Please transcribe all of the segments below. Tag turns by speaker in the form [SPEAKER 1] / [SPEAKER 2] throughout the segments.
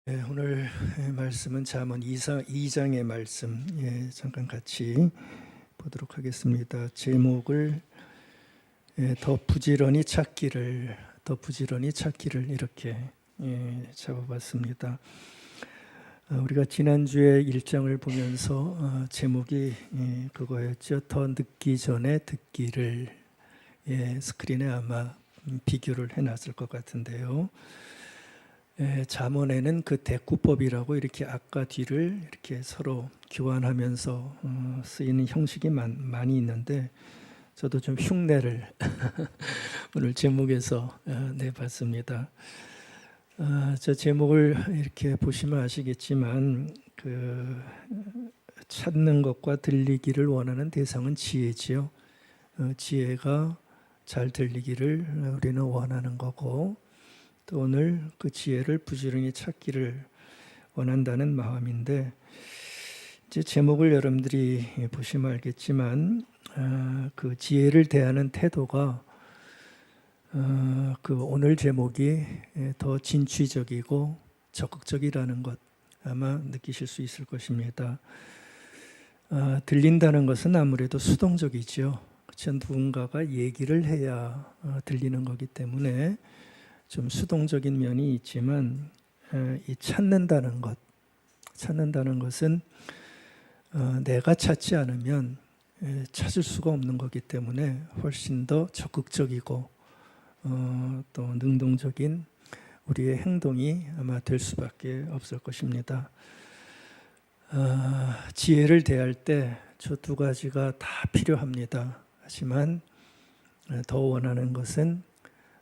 [SPEAKER 1] 오늘 말씀은 잠언 2장의 말씀 잠깐 같이 보도록 하겠습니다. 제목을 더 부지런히 찾기를 이렇게 잡아봤습니다. 우리가 지난주에 1장을 보면서 제목이 그거였죠. 더 늦기 전에 듣기를. 스크린에 아마 비교를 해놨을 것 같은데요. 잠언에는 그 대꾸법이라고 이렇게 앞과 뒤를 이렇게 서로 교환하면서 쓰이는 형식이 많이 있는데, 저도 좀 흉내를 오늘 제목에서 내봤습니다. 저 제목을 이렇게 보시면 아시겠지만, 찾는 것과 들리기를 원하는 대상은 지혜지요. 지혜가 잘 들리기를 우리는 원하는 거고, 또 오늘 그 지혜를 부지런히 찾기를 원한다는 마음인데, 이제 제목을 여러분들이 보시면 알겠지만 그 지혜를 대하는 태도가 그 오늘 제목이 더 진취적이고 적극적이라는 것 아마 느끼실 수 있을 것입니다. 들린다는 것은 아무래도 수동적이죠. 그렇죠? 누군가가 얘기를 해야 들리는 거기 때문에 좀 수동적인 면이 있지만, 이 찾는다는 것은 내가 찾지 않으면 찾을 수가 없는 거기 때문에 훨씬 더 적극적이고 또 능동적인 우리의 행동이 아마 될 수밖에 없을 것입니다. 지혜를 대할 때 저 두 가지가 다 필요합니다. 하지만 더 원하는 것은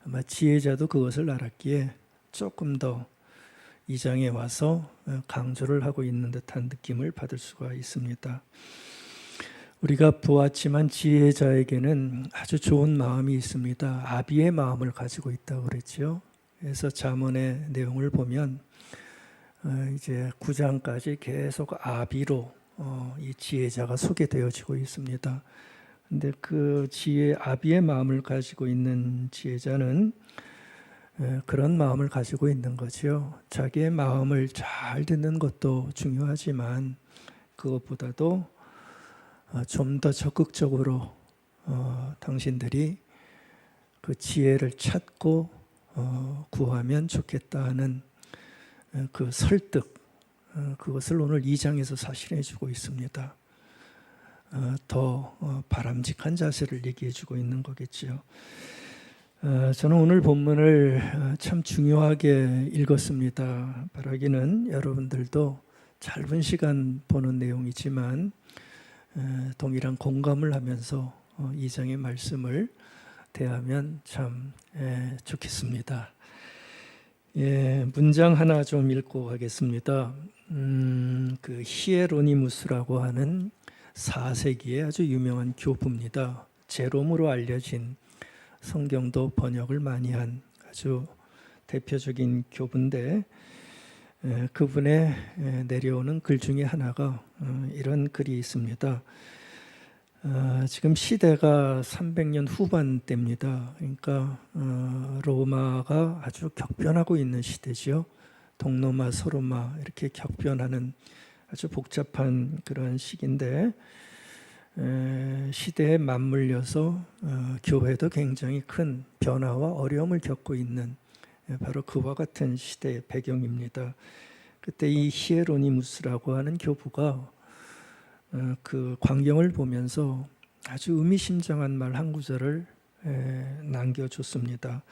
[SPEAKER 1] 아마 지혜자도 그것을 알았기에 조금 더 이 장에 와서 강조를 하고 있는 듯한 느낌을 받을 수가 있습니다. 우리가 보았지만 지혜자에게는 아주 좋은 마음이 있습니다. 아비의 마음을 가지고 있다고 그랬죠. 그래서 잠언의 내용을 보면 이제 9장까지 계속 아비로 이 지혜자가 소개되어지고 있습니다. 근데 그 아비의 마음을 가지고 있는 지혜자는 그런 마음을 가지고 있는 거죠. 자기의 마음을 잘 듣는 것도 중요하지만 그것보다도 좀 더 적극적으로 당신들이 그 지혜를 찾고 구하면 좋겠다 하는 그 설득, 그것을 오늘 2장에서 사실해 주고 있습니다. 더 바람직한 자세를 얘기해 주고 있는 거겠죠. 저는 오늘 본문을 참 중요하게 읽었습니다. 바라기는 여러분들도 짧은 시간 보는 내용이지만 동일한 공감을 하면서 2장의 말씀을 대하면 참 좋겠습니다. 문장 하나 좀 읽고 가겠습니다. 그 히에로니무스라고 하는 4세기의 아주 유명한 교부입니다. 제롬으로 알려진 성경도 번역을 많이 한 아주 대표적인 교부인데, 그분의 내려오는 글 중에 하나가 이런 글이 있습니다. 지금 시대가 300년 후반대입니다. 그러니까 로마가 아주 격변하고 있는 시대죠. 동로마, 서로마 이렇게 격변하는 아주 복잡한 그런 시기인데, 시대에 맞물려서 교회도 굉장히 큰 변화와 어려움을 겪고 있는 바로 그와 같은 시대의 배경입니다. 그때 이 히에로니무스라고 하는 교부가 그 광경을 보면서 아주 의미심장한 말 한 구절을 남겨줬습니다.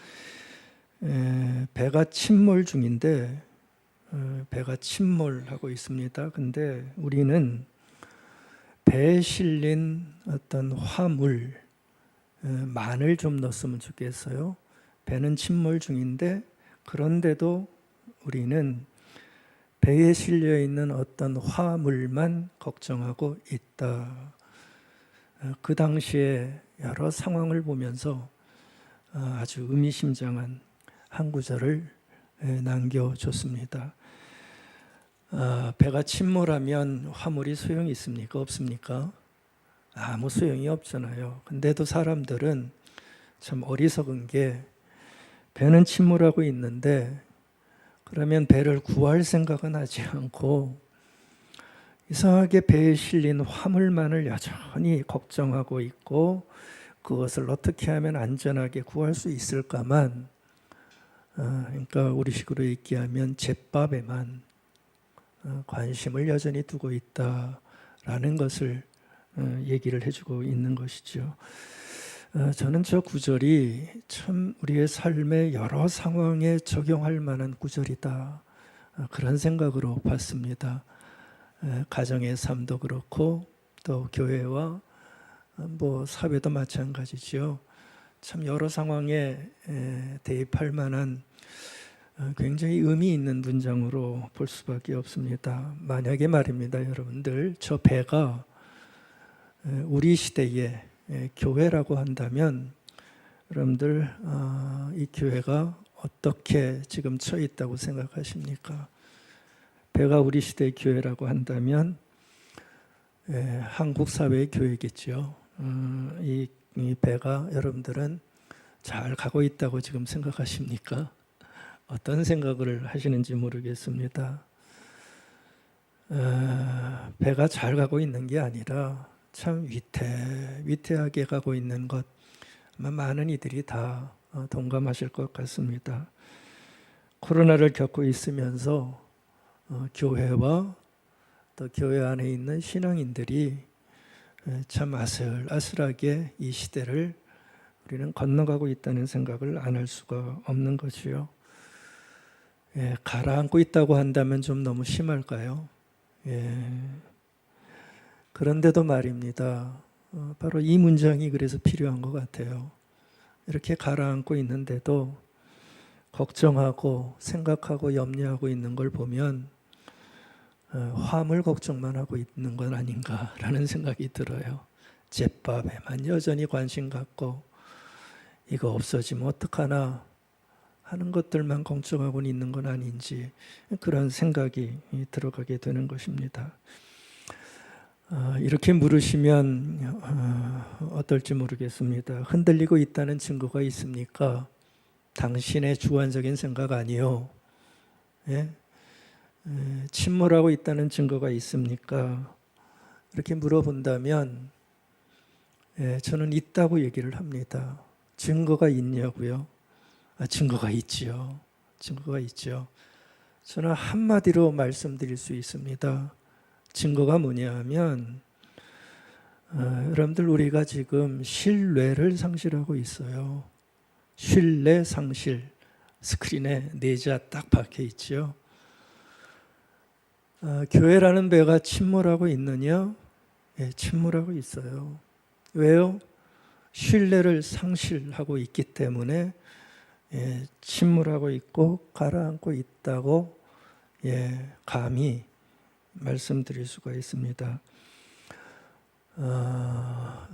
[SPEAKER 1] 배가 침몰 중인데 배가 침몰하고 있습니다. 근데 우리는 배에 실린 어떤 화물, 만을 좀 넣었으면 좋겠어요. 배는 침몰 중인데 그런데도 우리는 배에 실려 있는 어떤 화물만 걱정하고 있다. 그 당시에 여러 상황을 보면서 아주 의미심장한 한 구절을 남겨줬습니다. 배가 침몰하면 화물이 소용이 있습니까? 없습니까? 아무 소용이 없잖아요. 근데도 사람들은 참 어리석은 게 배는 침몰하고 있는데 그러면 배를 구할 생각은 하지 않고 이상하게 배에 실린 화물만을 여전히 걱정하고 있고 그것을 어떻게 하면 안전하게 구할 수 있을까만 그러니까 우리식으로 얘기하면 잿밥에만 관심을 여전히 두고 있다라는 것을 얘기를 해주고 있는 것이죠. 저는 저 구절이 참 우리의 삶의 여러 상황에 적용할 만한 구절이다. 그런 생각으로 봤습니다. 가정의 삶도 그렇고 또 교회와 뭐 사회도 마찬가지죠. 참 여러 상황에 대입할 만한 굉장히 의미 있는 문장으로 볼 수밖에 없습니다. 만약에 말입니다, 여러분들, 저 배가 우리 시대의 교회라고 한다면 여러분들 이 교회가 어떻게 지금 처해 있다고 생각하십니까? 배가 우리 시대의 교회라고 한다면 한국 사회의 교회겠죠. 이 배가 여러분들은 잘 가고 있다고 지금 생각하십니까? 어떤 생각을 하시는지 모르겠습니다. 배가 잘 가고 있는 게 아니라 참 위태하게 가고 있는 것 아마 많은 이들이 다 동감하실 것 같습니다. 코로나를 겪고 있으면서 교회와 또 교회 안에 있는 신앙인들이 참 아슬아슬하게 이 시대를 우리는 건너가고 있다는 생각을 안 할 수가 없는 거지요. 가라앉고 있다고 한다면 좀 너무 심할까요? 그런데도 말입니다. 바로 이 문장이 그래서 필요한 것 같아요. 이렇게 가라앉고 있는데도 걱정하고 생각하고 염려하고 있는 걸 보면 화물 걱정만 하고 있는 건 아닌가라는 생각이 들어요. 잿밥에만 여전히 관심 갖고 이거 없어지면 어떡하나 하는 것들만 걱정하고 있는 건 아닌지 그런 생각이 들어가게 되는 것입니다. 이렇게 물으시면 어떨지 모르겠습니다. 흔들리고 있다는 증거가 있습니까? 당신의 주관적인 생각 아니요. 침몰하고 있다는 증거가 있습니까? 이렇게 물어본다면 저는 있다고 얘기를 합니다. 증거가 있냐고요? 증거가 있지요. 증거가 있죠. 저는 한마디로 말씀드릴 수 있습니다. 증거가 뭐냐 하면 여러분들 우리가 지금 신뢰를 상실하고 있어요. 신뢰 상실. 스크린에 내자 딱 박혀 있죠. 교회라는 배가 침몰하고 있느냐? 침몰하고 있어요. 왜요? 신뢰를 상실하고 있기 때문에 침몰하고 있고 가라앉고 있다고 감히 말씀드릴 수가 있습니다.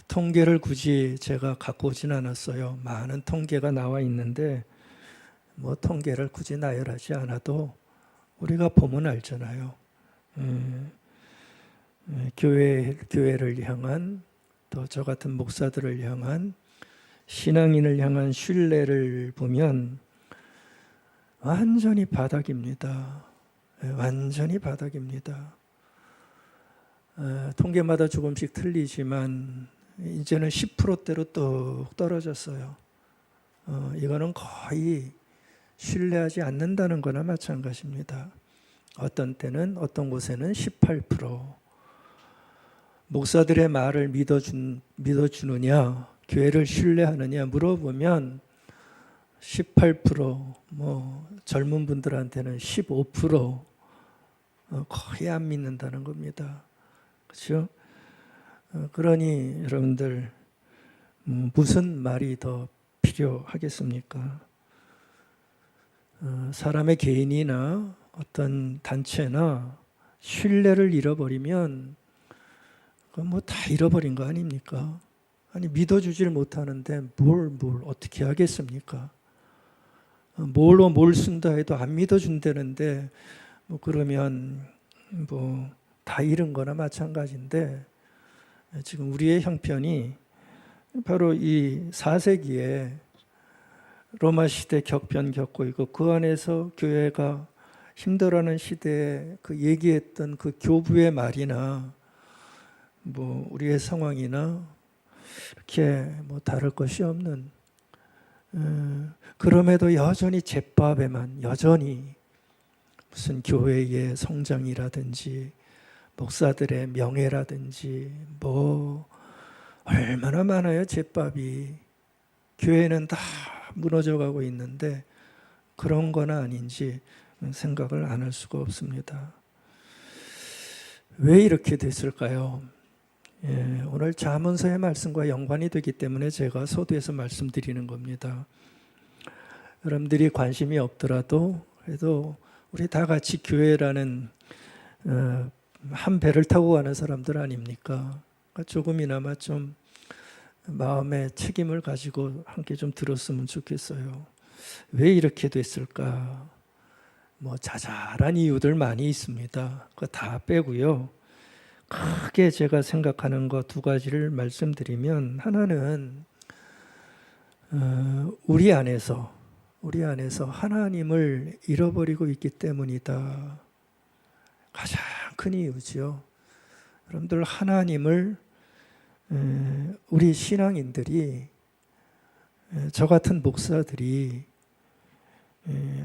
[SPEAKER 1] 통계를 굳이 제가 갖고 오진 않았어요. 많은 통계가 나와 있는데 뭐 통계를 굳이 나열하지 않아도 우리가 보면 알잖아요. 교회를 향한 또 저 같은 목사들을 향한 신앙인을 향한 신뢰를 보면 완전히 바닥입니다. 완전히 바닥입니다. 통계마다 조금씩 틀리지만 이제는 10%대로 뚝 떨어졌어요. 이거는 거의 신뢰하지 않는다는 거나 마찬가지입니다. 어떤 때는 어떤 곳에는 18%. 목사들의 말을 믿어주느냐, 교회를 신뢰하느냐 물어보면 18%, 뭐 젊은 분들한테는 15% 거의 안 믿는다는 겁니다. 그렇죠? 그러니 여러분들 무슨 말이 더 필요하겠습니까? 사람의 개인이나 어떤 단체나 신뢰를 잃어버리면 뭐 다 잃어버린 거 아닙니까? 아니 믿어주질 못하는데 뭘 어떻게 하겠습니까? 뭘 쓴다 해도 안 믿어준다는데 뭐 그러면 뭐 다 잃은 거나 마찬가지인데 지금 우리의 형편이 바로 이 4세기에 로마 시대 격변 겪고 있고 그 안에서 교회가 힘들어하는 시대에 그 얘기했던 그 교부의 말이나 뭐 우리의 상황이나 이렇게 뭐 다를 것이 없는, 그럼에도 여전히 잿밥에만 여전히 무슨 교회의 성장이라든지 목사들의 명예라든지 뭐 얼마나 많아요. 잿밥이 교회는 다 무너져가고 있는데 그런 건 아닌지 생각을 안 할 수가 없습니다. 왜 이렇게 됐을까요? 오늘 잠언서의 말씀과 연관이 되기 때문에 제가 서두에서 말씀드리는 겁니다. 여러분들이 관심이 없더라도 그래도 우리 다 같이 교회라는 한 배를 타고 가는 사람들 아닙니까? 그러니까 조금이나마 좀 마음의 책임을 가지고 함께 좀 들었으면 좋겠어요. 왜 이렇게 됐을까? 뭐 자잘한 이유들 많이 있습니다. 그거 다 빼고요. 크게 제가 생각하는 거 두 가지를 말씀드리면, 하나는 우리 안에서 하나님을 잃어버리고 있기 때문이다. 가장 큰 이유죠. 여러분들, 하나님을 우리 신앙인들이, 저 같은 목사들이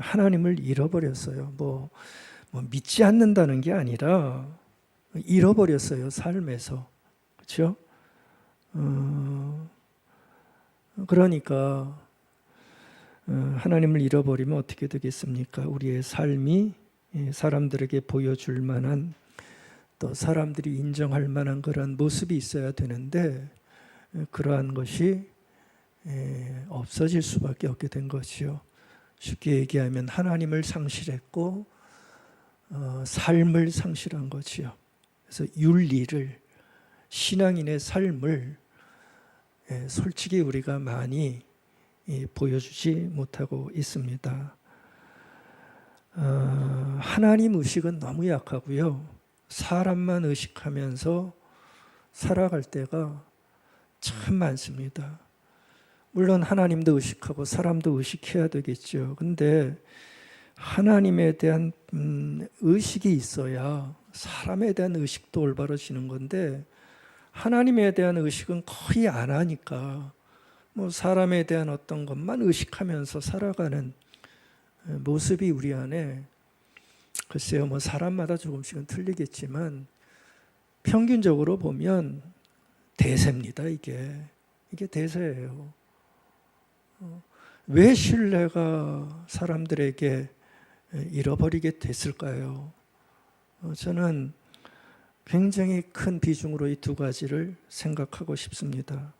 [SPEAKER 1] 하나님을 잃어버렸어요. 뭐 믿지 않는다는 게 아니라 잃어버렸어요. 삶에서. 그렇죠? 그러니까 하나님을 잃어버리면 어떻게 되겠습니까? 우리의 삶이 사람들에게 보여줄 만한, 또 사람들이 인정할 만한 그런 모습이 있어야 되는데 그러한 것이 없어질 수밖에 없게 된 것이요. 쉽게 얘기하면 하나님을 상실했고 삶을 상실한 거지요. 그래서 윤리를, 신앙인의 삶을 솔직히 우리가 많이 보여주지 못하고 있습니다. 하나님 의식은 너무 약하고요. 사람만 의식하면서 살아갈 때가 참 많습니다. 물론 하나님도 의식하고 사람도 의식해야 되겠죠. 근데 하나님에 대한 의식이 있어야 사람에 대한 의식도 올바러지는 건데, 하나님에 대한 의식은 거의 안 하니까 뭐 사람에 대한 어떤 것만 의식하면서 살아가는 모습이 우리 안에, 글쎄요, 뭐 사람마다 조금씩은 틀리겠지만 평균적으로 보면 대세입니다. 이게 대세예요. 왜 신뢰가 사람들에게 잃어버리게 됐을까요? 저는 굉장히 큰 비중으로 이 두 가지를 생각하고 싶습니다.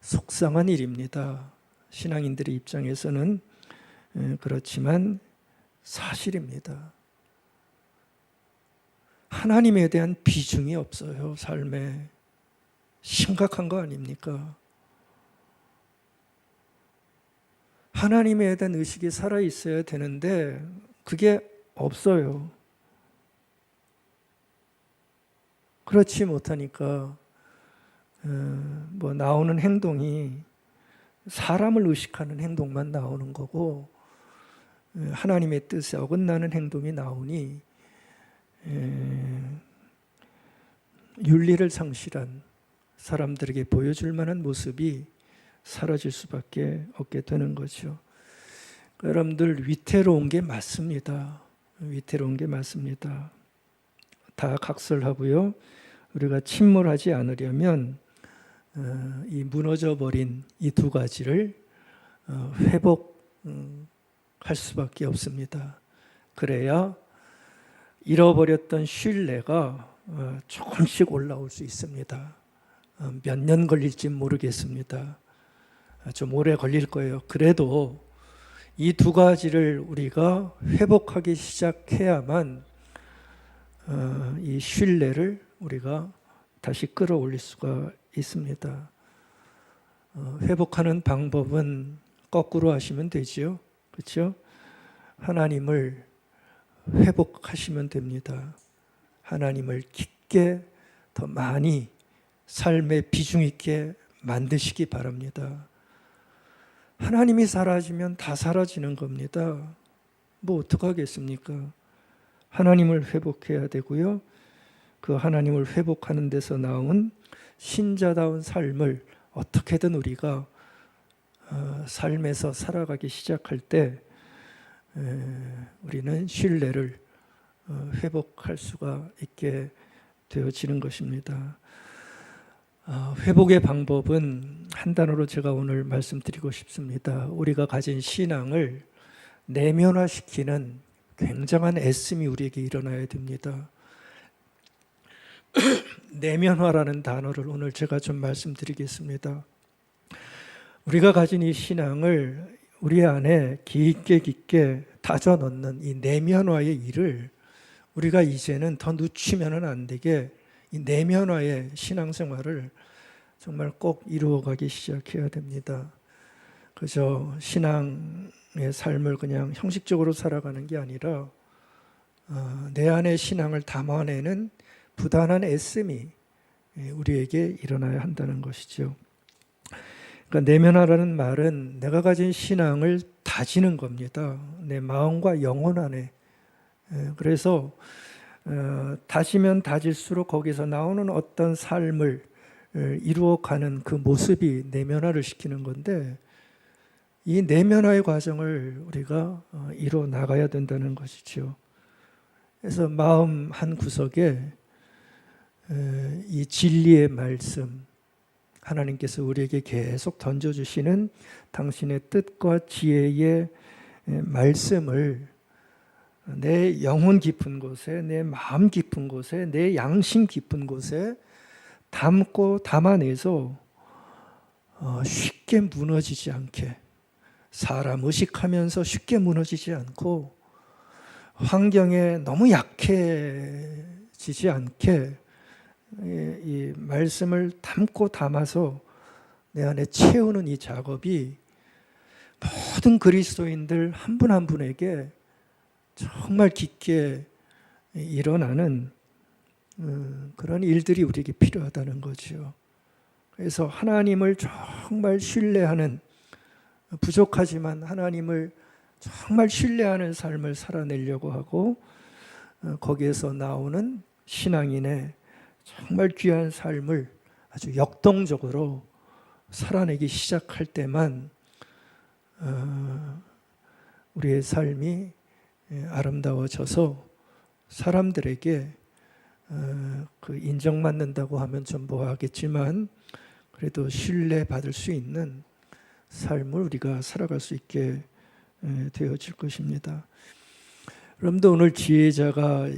[SPEAKER 1] 속상한 일입니다. 신앙인들의 입장에서는 그렇지만 사실입니다. 하나님에 대한 비중이 없어요. 삶에. 심각한 거 아닙니까? 하나님에 대한 의식이 살아있어야 되는데 그게 없어요. 그렇지 못하니까 뭐 나오는 행동이 사람을 의식하는 행동만 나오는 거고, 하나님의 뜻에 어긋나는 행동이 나오니 윤리를 상실한, 사람들에게 보여줄 만한 모습이 사라질 수밖에 없게 되는 거죠. 여러분들, 위태로운 게 맞습니다. 위태로운 게 맞습니다. 다 각설하고요. 우리가 침몰하지 않으려면 이 무너져버린 이 두 가지를 회복할 수밖에 없습니다. 그래야 잃어버렸던 신뢰가 조금씩 올라올 수 있습니다. 몇 년 걸릴지 모르겠습니다. 좀 오래 걸릴 거예요. 그래도 이 두 가지를 우리가 회복하기 시작해야만 이 신뢰를 우리가 다시 끌어올릴 수가 있습니다. 회복하는 방법은 거꾸로 하시면 되지요. 그렇죠? 하나님을 회복하시면 됩니다. 하나님을 깊게 더 많이 삶에 비중 있게 만드시기 바랍니다. 하나님이 사라지면 다 사라지는 겁니다. 뭐 어떡하겠습니까? 하나님을 회복해야 되고요. 그 하나님을 회복하는 데서 나온 신자다운 삶을 어떻게든 우리가 삶에서 살아가기 시작할 때 우리는 신뢰를 회복할 수가 있게 되어지는 것입니다. 회복의 방법은 한 단어로 제가 오늘 말씀드리고 싶습니다. 우리가 가진 신앙을 내면화시키는 굉장한 애씀이 우리에게 일어나야 됩니다. 내면화라는 단어를 오늘 제가 좀 말씀드리겠습니다. 우리가 가진 이 신앙을 우리 안에 깊게 다져 넣는 이 내면화의 일을 우리가 이제는 더 늦추면 안 되게 이 내면화의 신앙생활을 정말 꼭 이루어가기 시작해야 됩니다. 그저 신앙의 삶을 그냥 형식적으로 살아가는 게 아니라 내 안의 신앙을 담아내는 부단한 애씀이 우리에게 일어나야 한다는 것이죠. 그러니까 내면화라는 말은 내가 가진 신앙을 다지는 겁니다. 내 마음과 영혼 안에. 그래서 다지면 다질수록 거기서 나오는 어떤 삶을 이루어가는 그 모습이 내면화를 시키는 건데, 이 내면화의 과정을 우리가 이루어 나가야 된다는 것이죠. 그래서 마음 한 구석에 이 진리의 말씀, 하나님께서 우리에게 계속 던져주시는 당신의 뜻과 지혜의 말씀을 내 영혼 깊은 곳에, 내 마음 깊은 곳에, 내 양심 깊은 곳에 담고 담아내서 쉽게 무너지지 않게, 사람 의식하면서 쉽게 무너지지 않고 환경에 너무 약해지지 않게 이 말씀을 담고 담아서 내 안에 채우는 이 작업이 모든 그리스도인들 한 분 한 분에게 정말 깊게 일어나는 그런 일들이 우리에게 필요하다는 거죠. 그래서 하나님을 정말 신뢰하는, 부족하지만 하나님을 정말 신뢰하는 삶을 살아내려고 하고 거기에서 나오는 신앙인의 정말 귀한 삶을 아주 역동적으로 살아내기 시작할 때만 우리의 삶이 아름다워져서 사람들에게 그 인정받는다고 하면 좀 뭐하겠지만 그래도 신뢰받을 수 있는 삶을 우리가 살아갈 수 있게 되어질 것입니다. 여러분도 오늘 지혜자가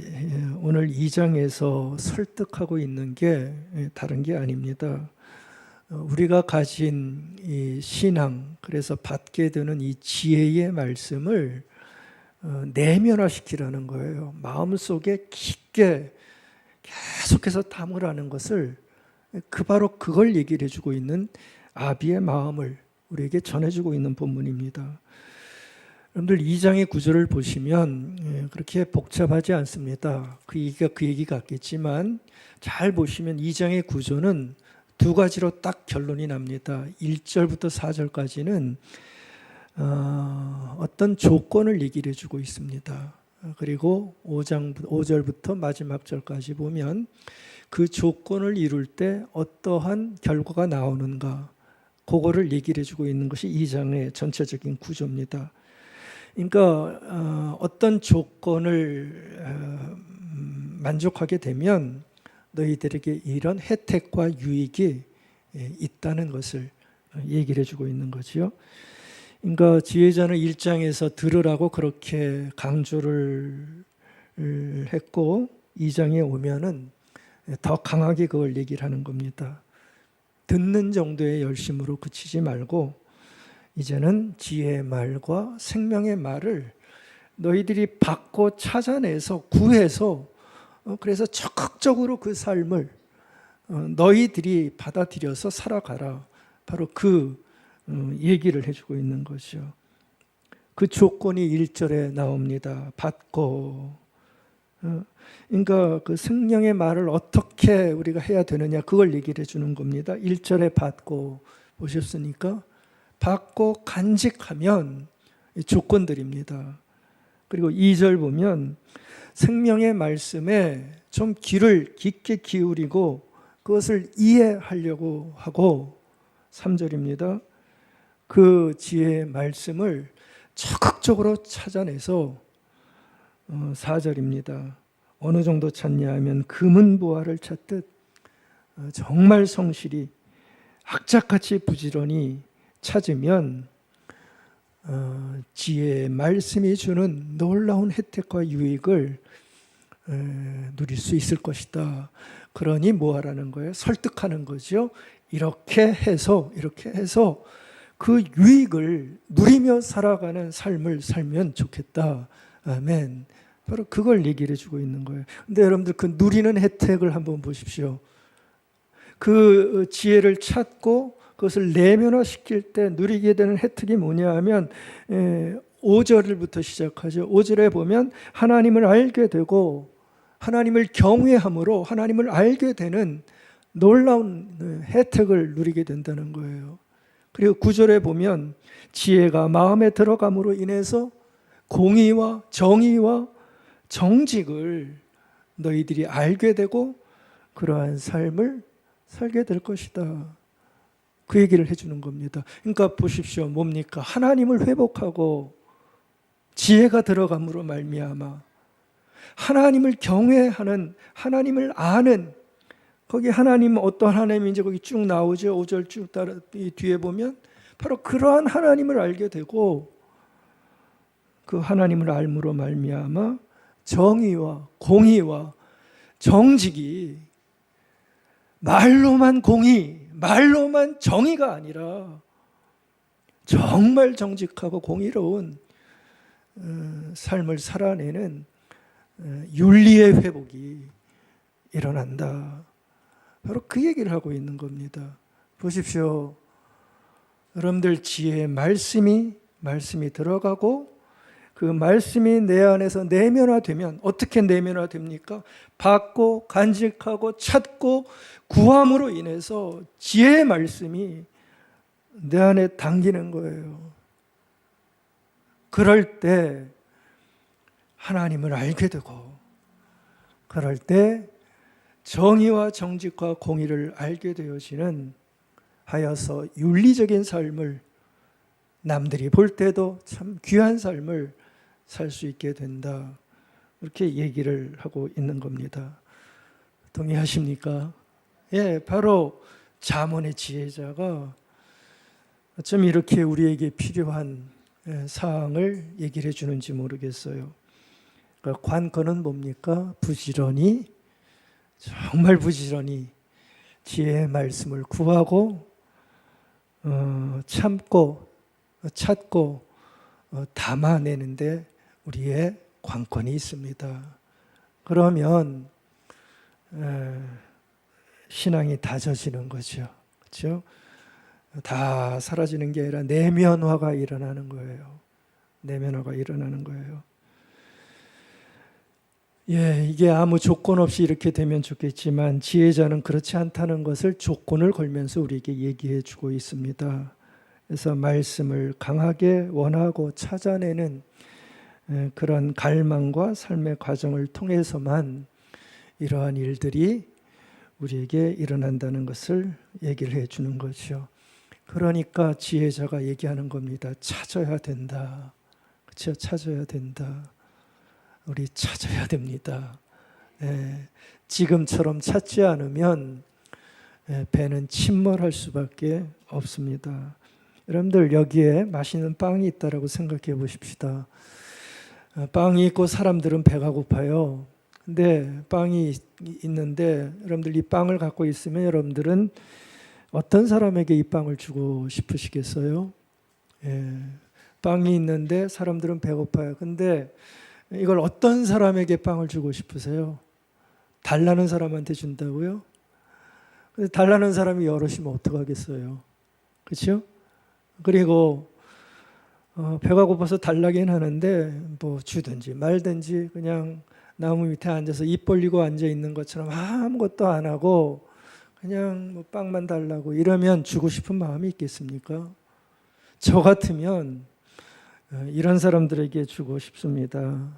[SPEAKER 1] 오늘 2장에서 설득하고 있는 게 다른 게 아닙니다. 우리가 가진 이 신앙, 그래서 받게 되는 이 지혜의 말씀을 내면화시키라는 거예요. 마음속에 깊게 계속해서 담으라는 것을, 바로 그걸 얘기를 해주고 있는 아비의 마음을 우리에게 전해주고 있는 본문입니다. 여러분들 2장의 구절을 보시면 그렇게 복잡하지 않습니다. 그 얘기 같겠지만 잘 보시면 2장의 구조는 두 가지로 딱 결론이 납니다. 1절부터 4절까지는 어떤 조건을 얘기를 해주고 있습니다. 그리고 5절부터 마지막 절까지 보면 그 조건을 이룰 때 어떠한 결과가 나오는가, 그거를 얘기를 해주고 있는 것이 2장의 전체적인 구조입니다. 그러니까 어떤 조건을 만족하게 되면 너희들에게 이런 혜택과 유익이 있다는 것을 얘기를 해주고 있는 거죠. 그러니까 지혜자는 1장에서 들으라고 그렇게 강조를 했고 2장에 오면은 더 강하게 그걸 얘기를 하는 겁니다. 듣는 정도의 열심으로 그치지 말고 이제는 지혜의 말과 생명의 말을 너희들이 받고 찾아내서 구해서 그래서 적극적으로 그 삶을 너희들이 받아들여서 살아가라. 바로 그 얘기를 해주고 있는 거죠. 그 조건이 1절에 나옵니다. 받고. 그러니까 그 성령의 말을 어떻게 우리가 해야 되느냐, 그걸 얘기를 해주는 겁니다. 1절에 받고 보셨으니까 받고 간직하면 조건들입니다. 그리고 2절 보면 생명의 말씀에 좀 귀를 깊게 기울이고 그것을 이해하려고 하고 3절입니다. 그 지혜의 말씀을 적극적으로 찾아내서 4절입니다. 어느 정도 찾냐 하면 금은보화를 찾듯 정말 성실히 악착같이 부지런히 찾으면 지혜의 말씀이 주는 놀라운 혜택과 유익을 누릴 수 있을 것이다. 그러니 뭐 하라는 거예요? 설득하는 거죠. 이렇게 해서 그 유익을 누리며 살아가는 삶을 살면 좋겠다. 아멘. 바로 그걸 얘기를 해주고 있는 거예요. 근데 여러분들 그 누리는 혜택을 한번 보십시오. 그 지혜를 찾고 그것을 내면화시킬 때 누리게 되는 혜택이 뭐냐 하면 5절부터 시작하죠. 5절에 보면 하나님을 알게 되고 하나님을 경외함으로 하나님을 알게 되는 놀라운 혜택을 누리게 된다는 거예요. 그리고 9절에 보면 지혜가 마음에 들어감으로 인해서 공의와 정의와 정직을 너희들이 알게 되고 그러한 삶을 살게 될 것이다. 그 얘기를 해주는 겁니다. 그러니까 보십시오. 뭡니까? 하나님을 회복하고 지혜가 들어감으로 말미암아 하나님을 경외하는, 하나님을 아는, 거기 하나님 어떤 하나님인지 거기 쭉 나오죠. 5절 쭉 따라 뒤에 보면 바로 그러한 하나님을 알게 되고 그 하나님을 알므로 말미암아 정의와 공의와 정직이 말로만 공의, 말로만 정의가 아니라 정말 정직하고 공의로운 삶을 살아내는 윤리의 회복이 일어난다. 바로 그 얘기를 하고 있는 겁니다. 보십시오. 여러분들 지혜의 말씀이 들어가고 그 말씀이 내 안에서 내면화되면 어떻게 내면화됩니까? 받고 간직하고 찾고 구함으로 인해서 지혜의 말씀이 내 안에 당기는 거예요. 그럴 때 하나님을 알게 되고 그럴 때 정의와 정직과 공의를 알게 되어지는 하여서 윤리적인 삶을 남들이 볼 때도 참 귀한 삶을 살 수 있게 된다. 이렇게 얘기를 하고 있는 겁니다. 동의하십니까? 예, 바로 잠언의 지혜자가 어쩜 이렇게 우리에게 필요한 사항을 얘기를 해주는지 모르겠어요. 그러니까 관건은 뭡니까? 부지런히, 정말 부지런히 지혜의 말씀을 구하고 참고 찾고 담아내는데 우리의 관건이 있습니다. 그러면 신앙이 다져지는 거죠. 그렇죠? 다 사라지는 게 아니라 내면화가 일어나는 거예요. 내면화가 일어나는 거예요. 예, 이게 아무 조건 없이 이렇게 되면 좋겠지만 지혜자는 그렇지 않다는 것을 조건을 걸면서 우리에게 얘기해 주고 있습니다. 그래서 말씀을 강하게 원하고 찾아내는 그런 갈망과 삶의 과정을 통해서만 이러한 일들이 우리에게 일어난다는 것을 얘기를 해 주는 거죠. 그러니까 지혜자가 얘기하는 겁니다. 찾아야 된다. 그렇죠? 찾아야 된다. 우리 찾아야 됩니다. 지금처럼 찾지 않으면 배는 침몰할 수밖에 없습니다. 여러분들 여기에 맛있는 빵이 있다고 생각해 보십시다. 빵이 있고 사람들은 배가 고파요. 근데 빵이 있는데 여러분들 이 빵을 갖고 있으면 여러분들은 어떤 사람에게 이 빵을 주고 싶으시겠어요? 빵이 있는데 사람들은 배고파요. 근데 이걸 어떤 사람에게 빵을 주고 싶으세요? 달라는 사람한테 준다고요? 근데 달라는 사람이 여럿이면 어떡하겠어요? 그렇죠? 그리고 배가 고파서 달라긴 하는데 뭐 주든지 말든지 그냥 나무 밑에 앉아서 입 벌리고 앉아 있는 것처럼 아무것도 안 하고 그냥 뭐 빵만 달라고 이러면 주고 싶은 마음이 있겠습니까? 저 같으면 이런 사람들에게 주고 싶습니다.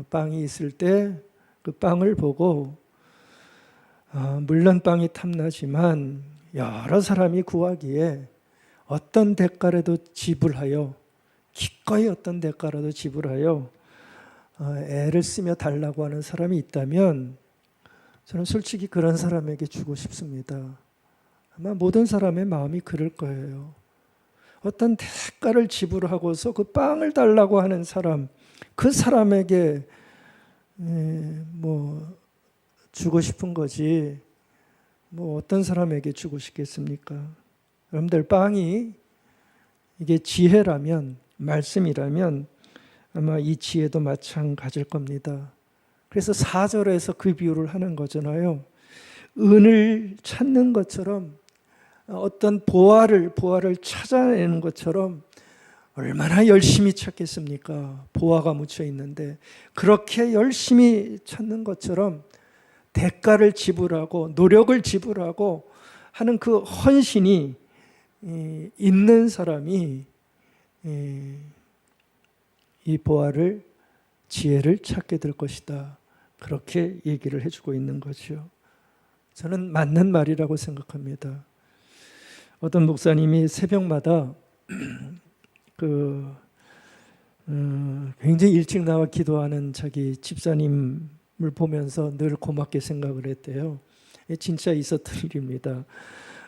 [SPEAKER 1] 빵이 있을 때 그 빵을 보고 물론 빵이 탐나지만 여러 사람이 구하기에 어떤 대가라도 지불하여 기꺼이 어떤 대가라도 지불하여 애를 쓰며 달라고 하는 사람이 있다면 저는 솔직히 그런 사람에게 주고 싶습니다. 아마 모든 사람의 마음이 그럴 거예요. 어떤 대가를 지불하고서 그 빵을 달라고 하는 사람, 그 사람에게 주고 싶은 거지 어떤 사람에게 주고 싶겠습니까? 여러분들 빵이 이게 지혜라면, 말씀이라면 아마 이 지혜도 마찬가지일 겁니다. 그래서 4절에서 그 비유를 하는 거잖아요. 은을 찾는 것처럼 어떤 보화를 찾아내는 것처럼 얼마나 열심히 찾겠습니까? 보화가 묻혀 있는데 그렇게 열심히 찾는 것처럼 대가를 지불하고 노력을 지불하고 하는 그 헌신이 있는 사람이 이 보화를 지혜를 찾게 될 것이다. 그렇게 얘기를 해주고 있는 거죠. 저는 맞는 말이라고 생각합니다. 어떤 목사님이 새벽마다 굉장히 일찍 나와 기도하는 자기 집사님을 보면서 늘 고맙게 생각을 했대요. 진짜 있었던 일입니다.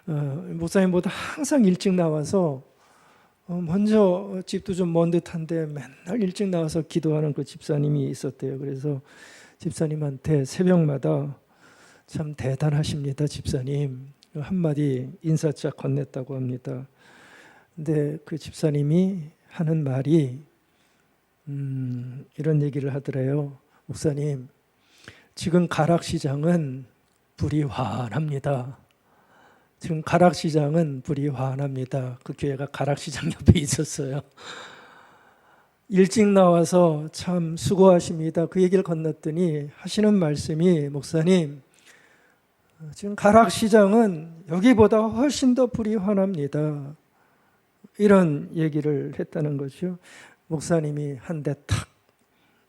[SPEAKER 1] 목사님보다 항상 일찍 나와서 먼저 집도 좀 먼 듯한데 맨날 일찍 나와서 기도하는 그 집사님이 있었대요. 그래서 집사님한테 새벽마다 참 대단하십니다, 집사님. 한마디 인사짝 건넸다고 합니다. 근데 그 집사님이 하는 말이 이런 얘기를 하더래요. 목사님, 지금 가락시장은 불이 환합니다. 지금 가락시장은 불이 환합니다. 그 교회가 가락시장 옆에 있었어요. 일찍 나와서 참 수고하십니다. 그 얘기를 건넜더니 하시는 말씀이 목사님, 지금 가락시장은 여기보다 훨씬 더 불이 환합니다. 이런 얘기를 했다는 거죠. 목사님이 한 대 탁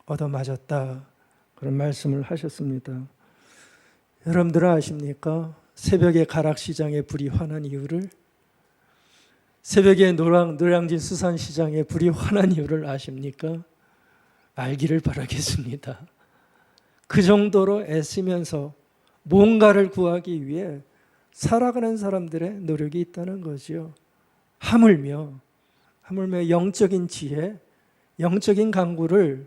[SPEAKER 1] 얻어맞았다. 그런 말씀을 하셨습니다. 여러분들은 아십니까? 새벽에 가락시장에 불이 환한 이유를? 새벽에 노량진 수산시장에 불이 환한 이유를 아십니까? 알기를 바라겠습니다. 그 정도로 애쓰면서 뭔가를 구하기 위해 살아가는 사람들의 노력이 있다는 거죠. 하물며 영적인 지혜, 영적인 강구를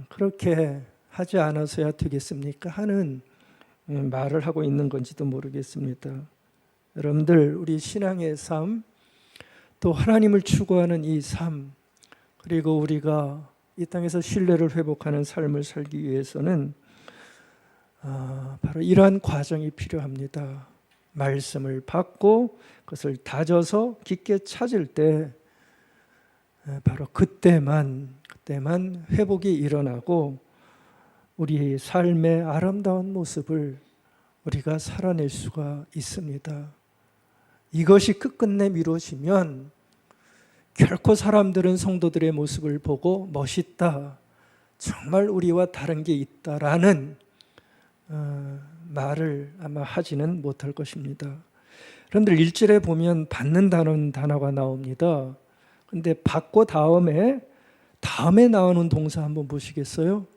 [SPEAKER 1] 그렇게 하지 않아서야 되겠습니까? 하는 말을 하고 있는 건지도 모르겠습니다. 여러분들, 우리 신앙의 삶, 또 하나님을 추구하는 이 삶, 그리고 우리가 이 땅에서 신뢰를 회복하는 삶을 살기 위해서는 바로 이러한 과정이 필요합니다. 말씀을 받고 그것을 다져서 깊게 찾을 때 바로 그때만 회복이 일어나고 우리의 삶의 아름다운 모습을 우리가 살아낼 수가 있습니다. 이것이 끝끝내 이루어지면 결코 사람들은 성도들의 모습을 보고 멋있다, 정말 우리와 다른 게 있다라는 말을 아마 하지는 못할 것입니다. 여러분들 1절에 보면 받는다는 단어가 나옵니다. 근데 받고 다음에 나오는 동사 한번 보시겠어요?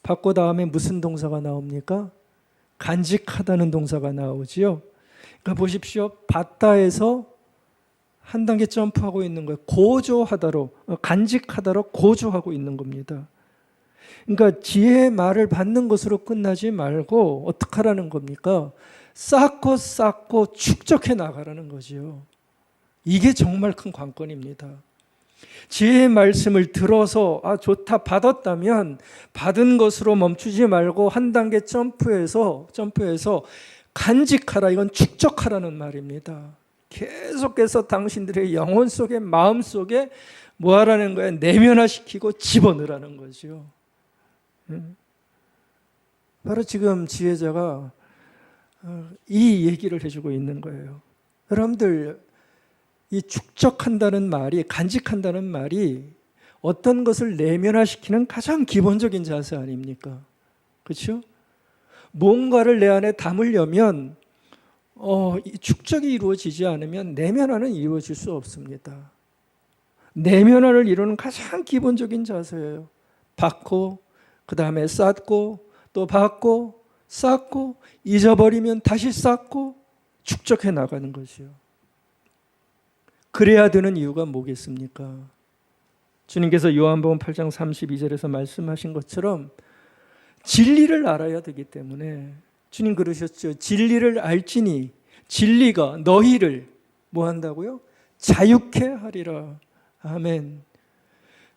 [SPEAKER 1] 받고 다음에 무슨 동사가 나옵니까? 간직하다는 동사가 나오지요. 그러니까 보십시오. 받다에서 한 단계 점프하고 있는 거예요. 고조하다로, 간직하다로 고조하고 있는 겁니다. 그러니까 지혜의 말을 받는 것으로 끝나지 말고 어떻게 하라는 겁니까? 쌓고 축적해 나가라는 거지요. 이게 정말 큰 관건입니다. 지혜의 말씀을 들어서 좋다, 받았다면 받은 것으로 멈추지 말고 한 단계 점프해서 간직하라, 이건 축적하라는 말입니다. 계속해서 당신들의 영혼 속에, 마음 속에 뭐 하라는 거예요? 내면화시키고 집어넣으라는 거죠. 바로 지금 지혜자가 이 얘기를 해주고 있는 거예요. 여러분들, 이 축적한다는 말이, 간직한다는 말이 어떤 것을 내면화시키는 가장 기본적인 자세 아닙니까? 그렇죠? 뭔가를 내 안에 담으려면 이 축적이 이루어지지 않으면 내면화는 이루어질 수 없습니다. 내면화를 이루는 가장 기본적인 자세예요. 받고, 그 다음에 쌓고, 또 받고, 쌓고, 잊어버리면 다시 쌓고, 축적해 나가는 것이요. 그래야 되는 이유가 뭐겠습니까? 주님께서 요한복음 8장 32절에서 말씀하신 것처럼 진리를 알아야 되기 때문에 주님 그러셨죠. 진리를 알지니 진리가 너희를 뭐 한다고요? 자유케 하리라. 아멘.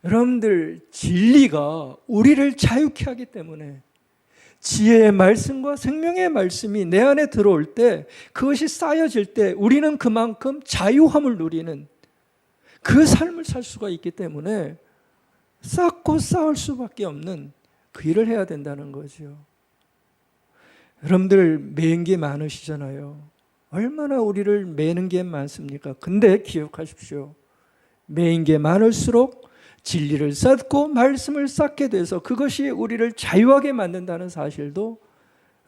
[SPEAKER 1] 여러분들, 진리가 우리를 자유케 하기 때문에 지혜의 말씀과 생명의 말씀이 내 안에 들어올 때, 그것이 쌓여질 때 우리는 그만큼 자유함을 누리는 그 삶을 살 수가 있기 때문에 쌓고 쌓을 수밖에 없는 그 일을 해야 된다는 거죠. 여러분들 매는 게 많으시잖아요. 얼마나 우리를 매는 게 많습니까? 근데 기억하십시오. 매인 게 많을수록 진리를 쌓고 말씀을 쌓게 돼서 그것이 우리를 자유하게 만든다는 사실도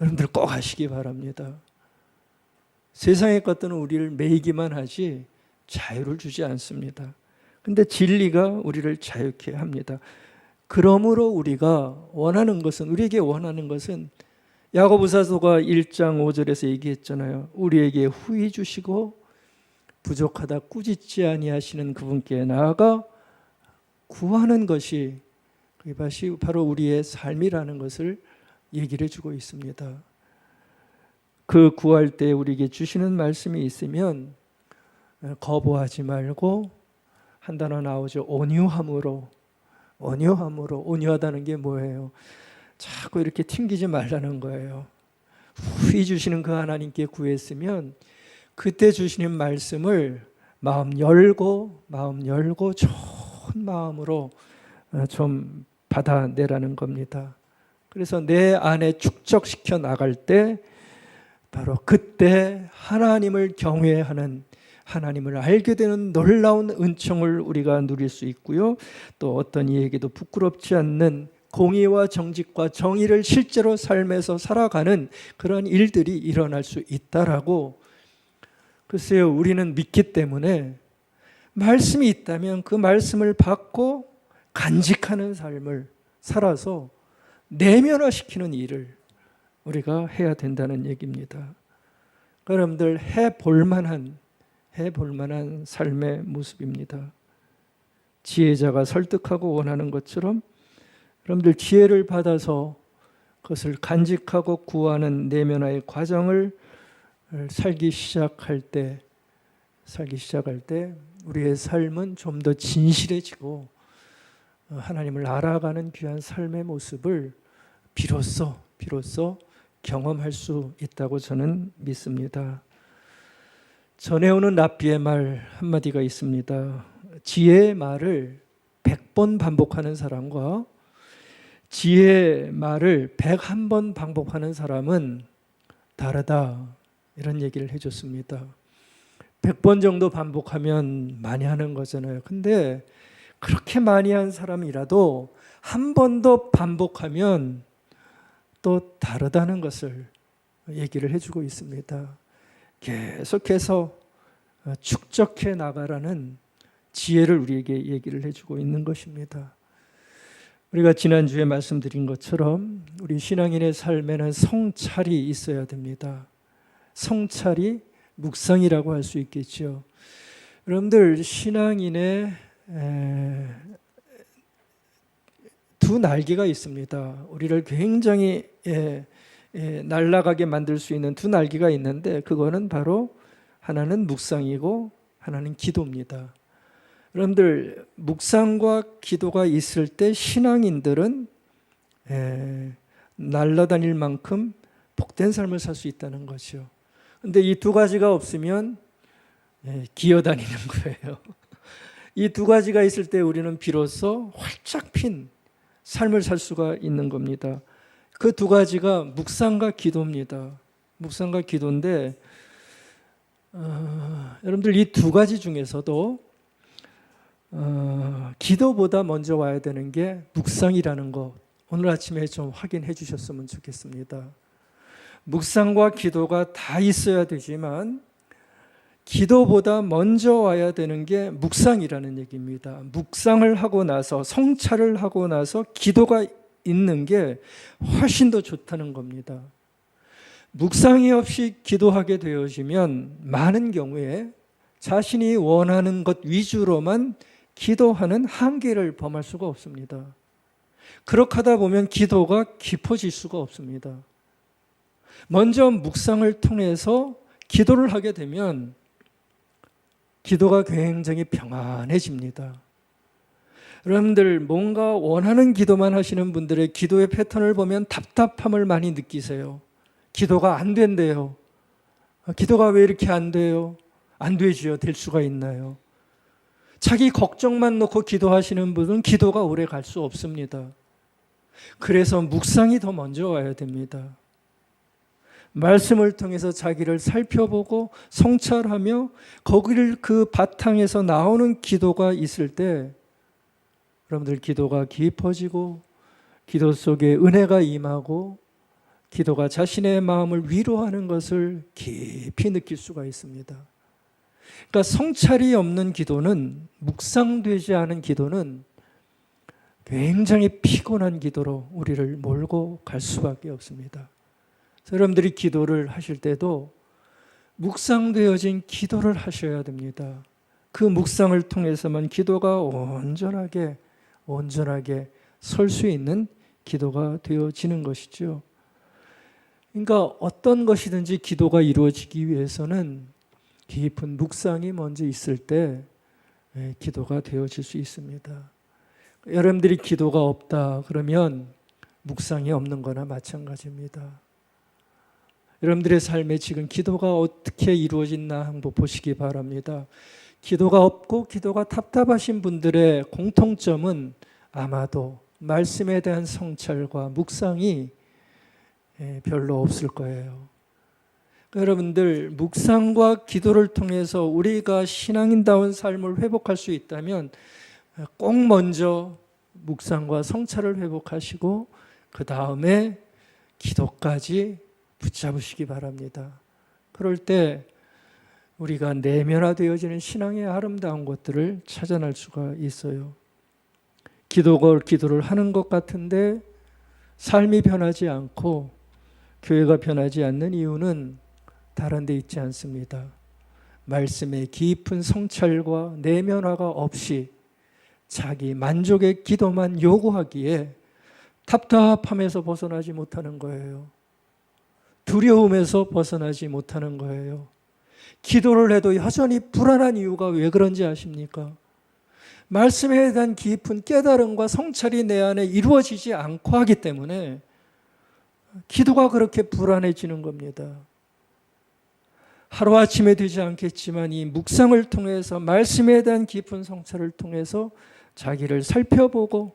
[SPEAKER 1] 여러분들 꼭 아시기 바랍니다. 세상의 것들은 우리를 매이기만 하지 자유를 주지 않습니다. 근데 진리가 우리를 자유케 합니다. 그러므로 우리가 원하는 것은, 우리에게 원하는 것은 야고보서가 1장 5절에서 얘기했잖아요. 우리에게 후히 주시고 부족하다 꾸짖지 아니하시는 그분께 나아가 구하는 것이, 그것이 바로 우리의 삶이라는 것을 얘기를 해주고 있습니다. 그 구할 때 우리에게 주시는 말씀이 있으면 거부하지 말고, 한 단어 나오죠. 온유함으로. 온유하다는 게 뭐예요? 자꾸 이렇게 튕기지 말라는 거예요. 후히 주시는 그 하나님께 구했으면 그때 주시는 말씀을 마음 열고 좋은 마음으로 좀 받아내라는 겁니다. 그래서 내 안에 축적시켜 나갈 때 바로 그때 하나님을 경외하는, 하나님을 알게 되는 놀라운 은총을 우리가 누릴 수 있고요. 또 어떤 이에게도 부끄럽지 않는 공의와 정직과 정의를 실제로 삶에서 살아가는 그런 일들이 일어날 수 있다라고. 글쎄요, 우리는 믿기 때문에 말씀이 있다면 그 말씀을 받고 간직하는 삶을 살아서 내면화시키는 일을 우리가 해야 된다는 얘기입니다. 여러분들 해볼 만한 삶의 모습입니다. 지혜자가 설득하고 원하는 것처럼 여러분들 지혜를 받아서 그것을 간직하고 구하는 내면화의 과정을 살기 시작할 때 우리의 삶은 좀 더 진실해지고 하나님을 알아가는 귀한 삶의 모습을 비로소 경험할 수 있다고 저는 믿습니다. 전해오는 랍비의 말 한마디가 있습니다. 지혜의 말을 100번 반복하는 사람과 지혜의 말을 101번 반복하는 사람은 다르다, 이런 얘기를 해줬습니다. 100번 정도 반복하면 많이 하는 거잖아요. 근데 그렇게 많이 한 사람이라도 한 번 더 반복하면 또 다르다는 것을 얘기를 해주고 있습니다. 계속해서 축적해 나가라는 지혜를 우리에게 얘기를 해주고 있는 것입니다. 우리가 지난주에 말씀드린 것처럼 우리 신앙인의 삶에는 성찰이 있어야 됩니다. 성찰이 묵상이라고 할 수 있겠죠. 여러분들, 신앙인의 두 날개가 있습니다. 우리를 굉장히 날아가게 만들 수 있는 두 날개가 있는데, 그거는 바로 하나는 묵상이고 하나는 기도입니다. 여러분들, 묵상과 기도가 있을 때 신앙인들은 날아다닐 만큼 복된 삶을 살 수 있다는 거죠. 근데 이 두 가지가 없으면 기어다니는 거예요. 이 두 가지가 있을 때 우리는 비로소 활짝 핀 삶을 살 수가 있는 겁니다. 그 두 가지가 묵상과 기도입니다. 묵상과 기도인데, 여러분들 이 두 가지 중에서도 기도보다 먼저 와야 되는 게 묵상이라는 거 오늘 아침에 좀 확인해 주셨으면 좋겠습니다. 묵상과 기도가 다 있어야 되지만 기도보다 먼저 와야 되는 게 묵상이라는 얘기입니다. 묵상을 하고 나서 성찰을 하고 나서 기도가 있는 게 훨씬 더 좋다는 겁니다. 묵상이 없이 기도하게 되어지면 많은 경우에 자신이 원하는 것 위주로만 기도하는 한계를 범할 수가 없습니다. 그렇게 하다 보면 기도가 깊어질 수가 없습니다. 먼저 묵상을 통해서 기도를 하게 되면 기도가 굉장히 평안해집니다. 여러분들 뭔가 원하는 기도만 하시는 분들의 기도의 패턴을 보면 답답함을 많이 느끼세요. 기도가 안 된대요. 기도가 왜 이렇게 안 돼요? 안 되지요. 될 수가 있나요? 자기 걱정만 놓고 기도하시는 분은 기도가 오래 갈 수 없습니다. 그래서 묵상이 더 먼저 와야 됩니다. 말씀을 통해서 자기를 살펴보고 성찰하며 거기를 그 바탕에서 나오는 기도가 있을 때 여러분들 기도가 깊어지고 기도 속에 은혜가 임하고 기도가 자신의 마음을 위로하는 것을 깊이 느낄 수가 있습니다. 그러니까 성찰이 없는 기도는 묵상되지 않은 기도는 굉장히 피곤한 기도로 우리를 몰고 갈 수밖에 없습니다. 여러분들이 기도를 하실 때도 묵상되어진 기도를 하셔야 됩니다. 그 묵상을 통해서만 기도가 온전하게 설 수 있는 기도가 되어지는 것이죠. 그러니까 어떤 것이든지 기도가 이루어지기 위해서는 깊은 묵상이 먼저 있을 때 기도가 되어질 수 있습니다. 여러분들이 기도가 없다 그러면 묵상이 없는 거나 마찬가지입니다. 여러분들의 삶에 지금 기도가 어떻게 이루어졌나 한번 보시기 바랍니다. 기도가 없고 기도가 답답하신 분들의 공통점은 아마도 말씀에 대한 성찰과 묵상이 별로 없을 거예요. 여러분들 묵상과 기도를 통해서 우리가 신앙인다운 삶을 회복할 수 있다면 꼭 먼저 묵상과 성찰을 회복하시고 그 다음에 기도까지 붙잡으시기 바랍니다. 그럴 때 우리가 내면화되어지는 신앙의 아름다운 것들을 찾아낼 수가 있어요. 기도를 하는 것 같은데 삶이 변하지 않고 교회가 변하지 않는 이유는 다른 데 있지 않습니다. 말씀의 깊은 성찰과 내면화가 없이 자기 만족의 기도만 요구하기에 답답함에서 벗어나지 못하는 거예요. 두려움에서 벗어나지 못하는 거예요. 기도를 해도 여전히 불안한 이유가 왜 그런지 아십니까? 말씀에 대한 깊은 깨달음과 성찰이 내 안에 이루어지지 않고 하기 때문에 기도가 그렇게 불안해지는 겁니다. 하루아침에 되지 않겠지만 이 묵상을 통해서 말씀에 대한 깊은 성찰을 통해서 자기를 살펴보고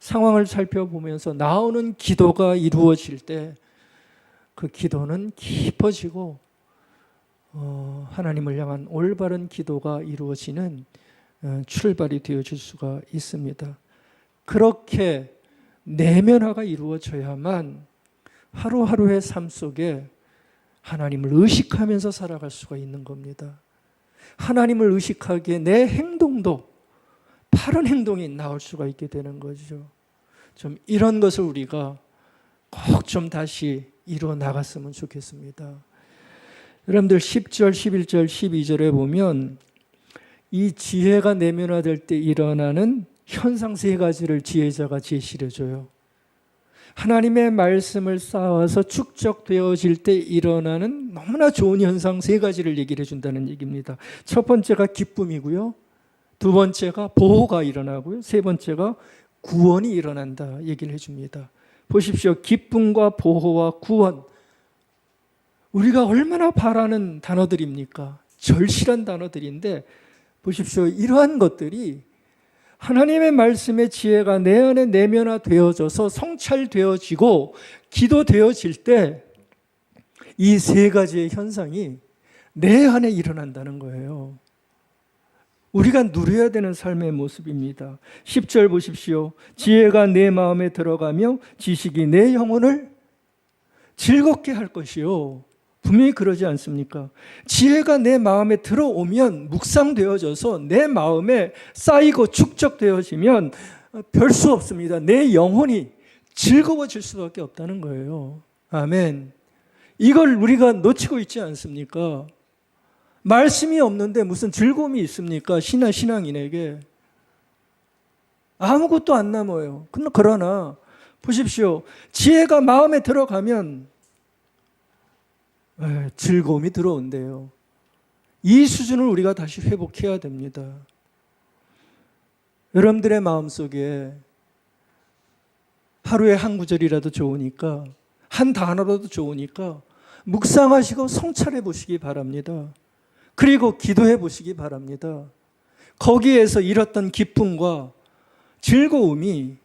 [SPEAKER 1] 상황을 살펴보면서 나오는 기도가 이루어질 때 그 기도는 깊어지고 하나님을 향한 올바른 기도가 이루어지는 출발이 되어질 수가 있습니다. 그렇게 내면화가 이루어져야만 하루하루의 삶 속에 하나님을 의식하면서 살아갈 수가 있는 겁니다. 하나님을 의식하기에 내 행동도 바른 행동이 나올 수가 있게 되는 거죠. 좀 이런 것을 우리가 꼭 좀 다시 이루어 나갔으면 좋겠습니다. 여러분들 10절, 11절, 12절에 보면 이 지혜가 내면화될 때 일어나는 현상 세 가지를 지혜자가 제시를 해줘요. 하나님의 말씀을 쌓아서 축적되어질 때 일어나는 너무나 좋은 현상 세 가지를 얘기를 해준다는 얘기입니다. 첫 번째가 기쁨이고요. 두 번째가 보호가 일어나고요. 세 번째가 구원이 일어난다 얘기를 해줍니다. 보십시오. 기쁨과 보호와 구원. 우리가 얼마나 바라는 단어들입니까? 절실한 단어들인데 보십시오. 이러한 것들이 하나님의 말씀의 지혜가 내 안에 내면화되어져서 성찰되어지고 기도되어질 때 이 세 가지의 현상이 내 안에 일어난다는 거예요. 우리가 누려야 되는 삶의 모습입니다. 10절 보십시오. 지혜가 내 마음에 들어가며 지식이 내 영혼을 즐겁게 할 것이요. 분명히 그러지 않습니까? 지혜가 내 마음에 들어오면 묵상되어져서 내 마음에 쌓이고 축적되어지면 별 수 없습니다. 내 영혼이 즐거워질 수밖에 없다는 거예요. 아멘. 이걸 우리가 놓치고 있지 않습니까? 말씀이 없는데 무슨 즐거움이 있습니까? 신앙인에게. 아무것도 안 남아요. 그러나 보십시오. 지혜가 마음에 들어가면 즐거움이 들어온대요. 이 수준을 우리가 다시 회복해야 됩니다. 여러분들의 마음속에 하루에 한 구절이라도 좋으니까, 한 단어라도 좋으니까 묵상하시고 성찰해 보시기 바랍니다. 그리고 기도해 보시기 바랍니다. 거기에서 잃었던 기쁨과 즐거움이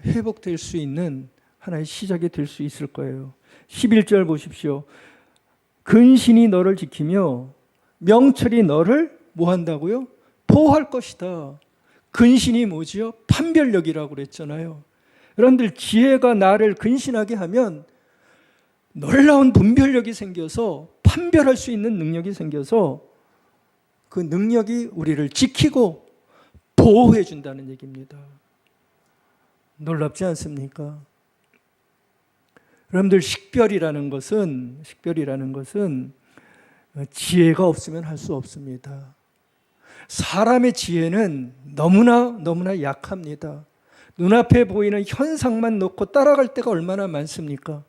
[SPEAKER 1] 회복될 수 있는 하나의 시작이 될 수 있을 거예요. 11절 보십시오. 근신이 너를 지키며 명철이 너를 뭐 한다고요? 보호할 것이다. 근신이 뭐지요? 판별력이라고 그랬잖아요. 여러분들 지혜가 나를 근신하게 하면 놀라운 분별력이 생겨서 판별할 수 있는 능력이 생겨서 그 능력이 우리를 지키고 보호해 준다는 얘기입니다. 놀랍지 않습니까? 여러분들 식별이라는 것은 지혜가 없으면 할 수 없습니다. 사람의 지혜는 너무나 약합니다. 눈앞에 보이는 현상만 놓고 따라갈 때가 얼마나 많습니까?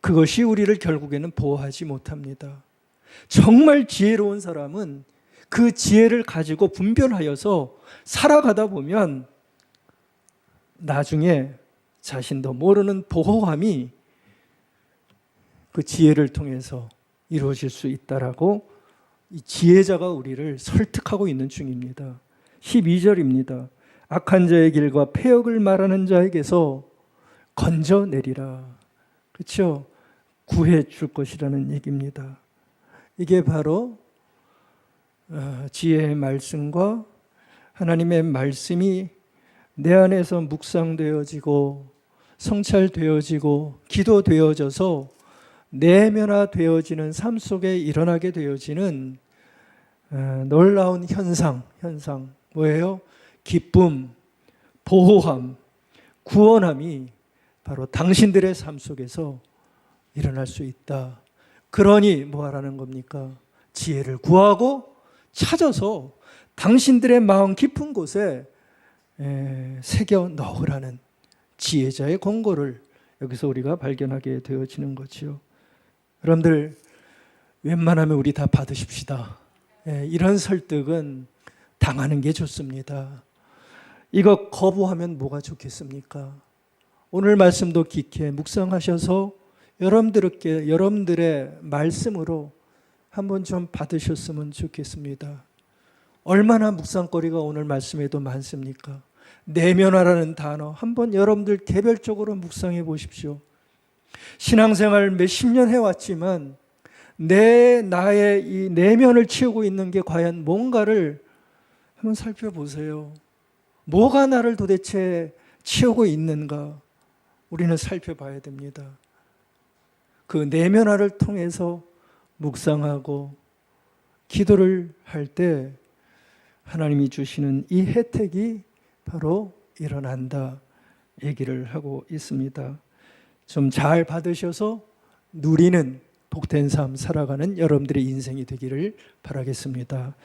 [SPEAKER 1] 그것이 우리를 결국에는 보호하지 못합니다. 정말 지혜로운 사람은 그 지혜를 가지고 분별하여서 살아가다 보면 나중에 자신도 모르는 보호함이 그 지혜를 통해서 이루어질 수 있다라고 이 지혜자가 우리를 설득하고 있는 중입니다. 12절입니다. 악한 자의 길과 패역을 말하는 자에게서 건져내리라. 그렇죠? 구해 줄 것이라는 얘기입니다. 이게 바로 지혜의 말씀과 하나님의 말씀이 내 안에서 묵상되어지고 성찰되어지고 기도되어져서 내면화되어지는 삶 속에 일어나게 되어지는 놀라운 현상 뭐예요? 기쁨, 보호함, 구원함이 바로 당신들의 삶 속에서 일어날 수 있다. 그러니 뭐 하라는 겁니까? 지혜를 구하고 찾아서 당신들의 마음 깊은 곳에 새겨 넣으라는 지혜자의 권고를 여기서 우리가 발견하게 되어지는 거지요. 여러분들 웬만하면 우리 다 받으십시다. 이런 설득은 당하는 게 좋습니다. 이거 거부하면 뭐가 좋겠습니까? 오늘 말씀도 깊게 묵상하셔서 여러분들의 말씀으로 한번 좀 받으셨으면 좋겠습니다. 얼마나 묵상거리가 오늘 말씀에도 많습니까? 내면화라는 단어 한번 여러분들 개별적으로 묵상해 보십시오. 신앙생활 몇십 년 해왔지만 나의 이 내면을 채우고 있는 게 과연 뭔가를 한번 살펴보세요. 뭐가 나를 도대체 채우고 있는가? 우리는 살펴봐야 됩니다. 그 내면화를 통해서 묵상하고 기도를 할 때 하나님이 주시는 이 혜택이 바로 일어난다 얘기를 하고 있습니다. 좀 잘 받으셔서 누리는 복된 삶 살아가는 여러분들의 인생이 되기를 바라겠습니다.